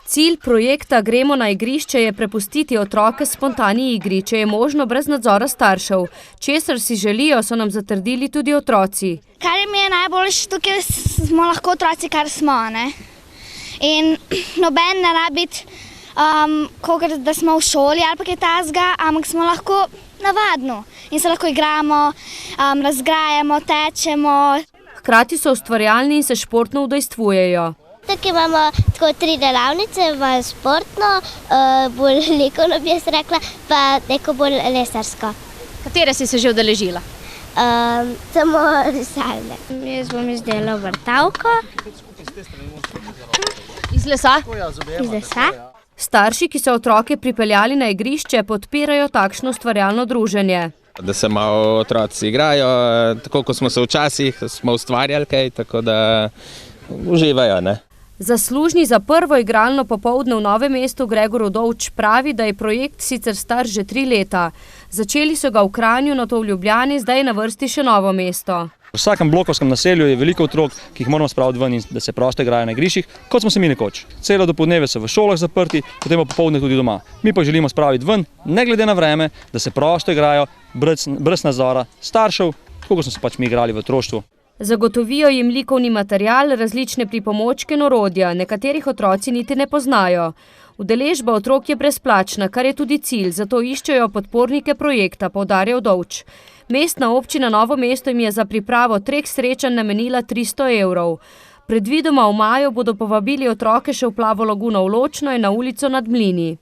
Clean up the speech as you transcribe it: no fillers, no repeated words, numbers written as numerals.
Cilj projekta Gremo na igrišče je prepustiti otroke spontani igri, če je možno brez nadzora staršev. Česar si želijo, so nam zatrdili tudi otroci. Kar mi je najboljše, tukaj smo lahko otroci, kar smo, ne? In noben ne rabi biti, da smo v šoli ali pa kaj takega, ampak smo lahko navadno in se lahko igramo, razgrajamo, tečemo. Hkrati so ustvarjalni in se športno udejstvujejo. Tukaj imamo tako 3 delavnice, športno, bolj likovno bi jaz rekla, pa neko bolj lesarsko. Katere si se že udeležila? Samo risalne. Jaz bom izdelala vrtavko. Iz lesa? Iz lesa. Starši, ki so otroke pripeljali na igrišče, podpirajo takšno ustvarjalno druženje. Da se malo otroci igrajo, tako kot smo se včasih, smo ustvarjali kaj, tako da uživajo, ne. Zaslužni za prvo igralno popoldne v Novem mestu Gregor Udovč pravi, da je projekt sicer star že 3 leta. Začeli so ga v Kranju, nato v Ljubljani, zdaj je na vrsti še Novo mesto. V vsakem blokovskem naselju je veliko otrok, ki jih moramo spraviti ven in da se prosto igrajo na igriščih, kot smo se mi nekoč. Celo dopoldneve so v šolah zaprti, potem pa popoldne tudi doma. Mi pa želimo spraviti ven, ne glede na vreme, da se prosto igrajo brez nadzora staršev, tako kot smo se pač mi igrali v otroštvu. Zagotovijo jim likovni material, različne pripomočke in orodja, nekaterih otroci niti ne poznajo. Udeležba otrok je brezplačna, kar je tudi cilj, zato iščejo podpornike projekta, poudarja Udovč. Mestna občina Novo mesto jim je za pripravo 3 srečanj namenila 300 evrov. Predvidoma v maju bodo povabili otroke še v Plavo laguno v Ločno in na ulico Nad Mlini.